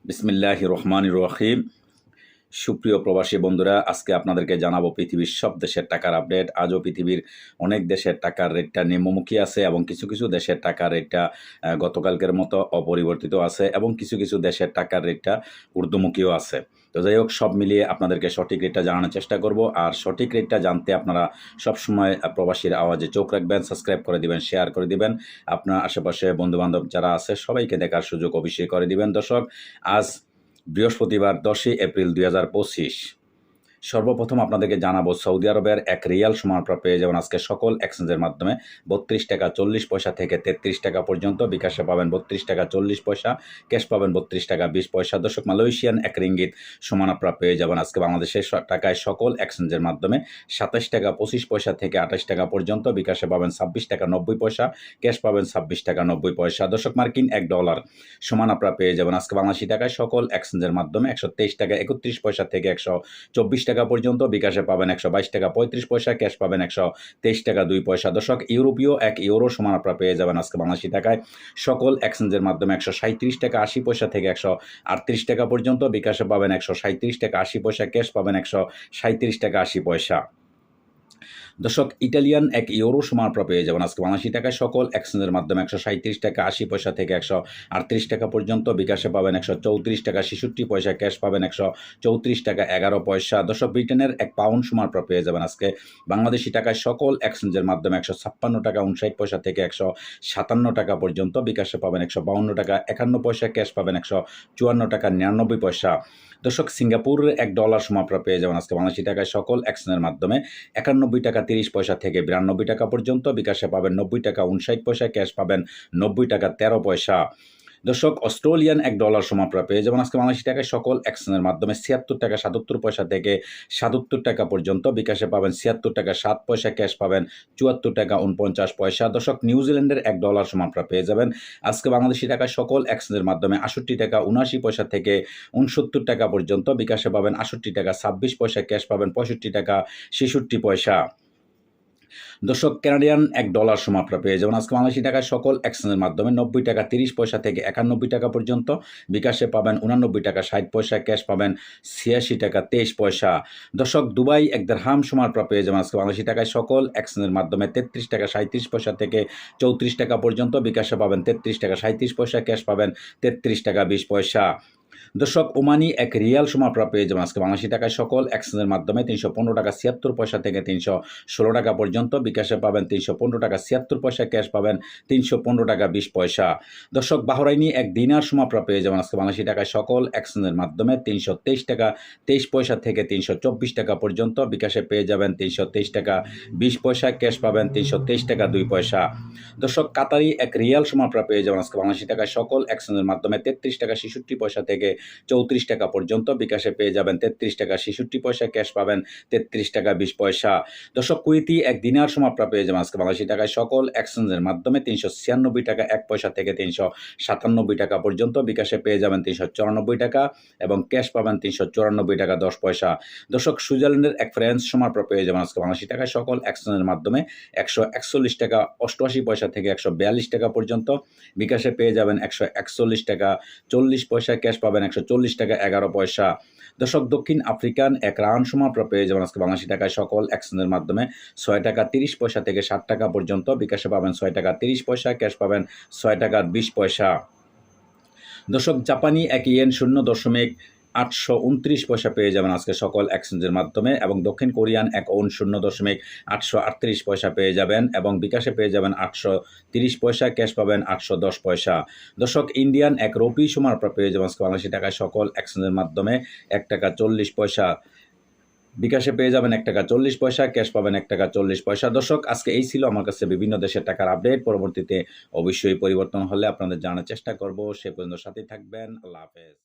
বিসমিল্লাহির রহমানির রহিম। সুপ্রিয় প্রবাসী বন্ধুরা, আজকে আপনাদেরকে জানাবো পৃথিবীর সব দেশের টাকার আপডেট। আজও পৃথিবীর অনেক দেশের টাকার রেটটা নিম্নমুখী আছে এবং কিছু কিছু দেশের টাকার রেটটা গতকালকের মতো অপরিবর্তিত আছে এবং কিছু কিছু দেশের টাকার রেটটা ঊর্ধ্বমুখীও আছে। তো যাই হোক, সব মিলিয়ে আপনাদেরকে সঠিক রেটটা জানানোর চেষ্টা করব। আর সঠিক রেটটা জানতে আপনারা সবসময় প্রবাসীর আওয়াজে চোখ রাখবেন, সাবস্ক্রাইব করে দিবেন, শেয়ার করে দিবেন। আপনার আশেপাশে বন্ধুবান্ধব যারা আছে সবাইকে দেখার সুযোগ অবশ্যই করে দিবেন। দর্শক, আজ বৃহস্পতিবার 10 এপ্রিল 2025। সর্বপ্রথম আপনাদেরকে জানাবো সৌদি আরবের এক রিয়াল সমান পেয়ে যাবেন আজকে সকল এক্সচেঞ্জের মাধ্যমে 32 টাকা 40 পয়সা থেকে 33 টাকা পর্যন্ত। বিকাশে পাবেন 32 টাকা 40 পয়সা, ক্যাশ পাবেন 32 টাকা 20 পয়সা। দর্শক, মালয়েশিয়ান এক রিঙ্গিত সমান আপনারা পেয়ে যাবেন আজকে বাংলাদেশের টাকায় সকল এক্সচেঞ্জের মাধ্যমে 27 টাকা 25 পয়সা থেকে 28 টাকা পর্যন্ত। বিকাশে পাবেন 26 টাকা 90 পয়সা, ক্যাশ পাবেন 26 টাকা 90 পয়সা। দর্শক, মার্কিন $1 সমান আপনারা পেয়ে যাবেন আজকে বাংলাদেশি টাকায় সকল এক্সচেঞ্জের মাধ্যমে 123 টাকা 31 পয়সা থেকে 124 টাকা পর্যন্ত। বিকাশে পাবেন 122 টাকা 35 পয়সা, ক্যাশ পাবেন 123 টাকা 2 পয়সা। দর্শক, ইউরোপীয় $1 সমান আপনারা পেয়ে যাবেন আজকে বাংলাদেশি টাকায় সকল এক্সচেঞ্জের মাধ্যমে 137 টাকা 80 পয়সা থেকে 138 টাকা পর্যন্ত। বিকাশে পাবেন 137 টাকা 80 পয়সা, ক্যাশ পাবেন 137 টাকা 80 পয়সা। দর্শক, ইটালিয়ান $1 সমান আপনারা পেয়ে যাবেন আজকে বাংলাদেশি টাকায় সকল এক্সচেঞ্জের মাধ্যমে 137 টাকা 80 পয়সা থেকে 138 টাকা পর্যন্ত। বিকাশে পাবেন 134 টাকা 66 পয়সা, ক্যাশ পাবেন 134 টাকা 11 পয়সা। দর্শক, ব্রিটেনের £1 সমান আপনারা পেয়ে যাবেন আজকে বাংলাদেশি টাকায় সকল এক্সচেঞ্জের মাধ্যমে 156 টাকা 59 পয়সা থেকে 157 টাকা পর্যন্ত। বিকাশে পাবেন 152 টাকা 51 পয়সা, ক্যাশ পাবেন 154 টাকা 99 পয়সা। দর্শক, সিঙ্গাপুরের $1 সমান আপনারা পেয়ে যাবেন আজকে বাংলাদেশি টাকায় সকল এক্সচেঞ্জের মাধ্যমে 91 টাকা 30 পয়সা থেকে 92 টাকা পর্যন্ত। বিকাশে পাবেন 90 টাকা 59 পয়সা, ক্যাশ পাবেন 90 টাকা 13 পয়সা। দর্শক, অস্ট্রেলিয়ান $1 সমান আপনারা পেয়ে যাবেন আজকে বাংলাদেশি টাকায় সকল এক্সচেঞ্জের মাধ্যমে 76 টাকা 77 পয়সা থেকে 77 টাকা পর্যন্ত। বিকাশে পাবেন 76 টাকা 7 পয়সা, ক্যাশ পাবেন 74 টাকা 49 পয়সা। দর্শক, নিউজিল্যান্ডের $1 সমান আপনারা পেয়ে যাবেন আজকে বাংলাদেশি টাকায় সকল এক্সচেঞ্জের মাধ্যমে 68 টাকা 79 পয়সা থেকে 69 টাকা পর্যন্ত। বিকাশে পাবেন 68 টাকা 26 পয়সা, ক্যাশ পাবেন 65 টাকা 66 পয়সা। দর্শক, কানাডিয়ান $1 সমান আপনারা পেয়ে যাবেন আজকে বাংলাদেশি টাকায় সকল এক্সচেঞ্জের মাধ্যমে 90 টাকা 30 পয়সা থেকে 91 টাকা পর্যন্ত। বিকাশে পাবেন 89 টাকা 60 পয়সা, ক্যাশ পাবেন 86 টাকা 23 পয়সা। দর্শক, দুবাই এক দিরহাম সমান আপনারা পেয়ে যাবেন আজকে বাংলাদেশি টাকায় সকল এক্সচেঞ্জের মাধ্যমে 33 টাকা 37 পয়সা থেকে 34 টাকা পর্যন্ত। বিকাশে পাবেন 33 টাকা 37 পয়সা, ক্যাশ পাবেন 33 টাকা 20 পয়সা। দর্শক, ওমানি $1 সমান আপনারা পেয়ে যাবেন আজকে বাংলাদেশি টাকায় সকল এক্সচেঞ্জের মাধ্যমে 315 টাকা 76 পয়সা থেকে 316 টাকা পর্যন্ত। বিকাশে পাবেন 315 টাকা 76 পয়সা, ক্যাশ পাবেন 315 টাকা 20 পয়সা। দর্শক, বাহরাইনি $1 সমান আপনারা পেয়ে যাবেন আজকে বাংলাদেশি টাকায় সকল এক্সচেঞ্জের মাধ্যমে 323 টাকা 23 পয়সা থেকে 324 টাকা পর্যন্ত। বিকাশে পেয়ে যাবেন 323 টাকা 20 পয়সা, ক্যাশ পাবেন 323 টাকা 2 পয়সা। দর্শক, কাতারি $1 সমান আপনারা পেয়ে যাবেন আজকে বাংলাদেশি টাকায় সকল এক্সচেঞ্জের মাধ্যমে 33 টাকা 66 পয়সা থেকে 34 টাকা পর্যন্ত। বিকাশে পেয়ে যাবেন 33 টাকা 66 পয়সা, ক্যাশ পাবেন 33 টাকা 20 পয়সা। দর্শক, কুয়েতি $1 সমান আপনারা পেয়ে যাবেন আজকে বাংলাদেশি টাকায় সকল এক্সচেঞ্জের মাধ্যমে 396 টাকা 1 পয়সা থেকে 397 টাকা পর্যন্ত। বিকাশে পেয়ে যাবেন 394 টাকা এবং ক্যাশ পাবেন 394 টাকা 10 পয়সা। দর্শক, সুইজারল্যান্ডের $1 সমান আপনারা পেয়ে যাবেন আজকে বাংলাদেশি টাকায় সকল এক্সচেঞ্জের মাধ্যমে 141 টাকা 88 পয়সা থেকে 142 টাকা পর্যন্ত। বিকাশে পেয়ে যাবেন 141 টাকা 40 পয়সা, ক্যাশ পাবেন 140 টাকা 11 পয়সা। দর্শক, দক্ষিণ আফ্রিকান $1 সমান আপনারা পেয়ে যাবেন আজকে বাংলাদেশি টাকায় সকল এক্সচেঞ্জের মাধ্যমে 6 টাকা 30 পয়সা থেকে 60 টাকা পর্যন্ত। বিকাশে পাবেন 6 টাকা 30 পয়সা, ক্যাশ পাবেন 6 টাকা 20 পয়সা। দর্শক, জাপানি $1 0.829 পয়সা পেয়ে যাবেন আজকে সকল এক্সচেঞ্জের মাধ্যমে এবং দক্ষিণ কোরিয়ান $1 0.838 পয়সা পেয়ে যাবেন এবং বিকাশে পেয়ে যাবেন 830 পয়সা, ক্যাশ পাবেন 810 পয়সা। দর্শক, ইন্ডিয়ান $1 সমান আপনারা পেয়ে যাবেন আজকে বাংলাদেশি টাকায় সকল এক্সচেঞ্জের মাধ্যমে 1 টাকা 40 পয়সা। বিকাশে পেয়ে যাবেন 1 টাকা 40 পয়সা, ক্যাশ পাবেন 1 টাকা 40 পয়সা। দর্শক, আজকে এই ছিল আমার কাছে বিভিন্ন দেশের টাকার আপডেট। পরবর্তীতে অবশ্যই পরিবর্তন হলে আপনাদের জানার চেষ্টা করব। সে পর্যন্ত সাথে থাকবেন। আল্লাহ হাফেজ।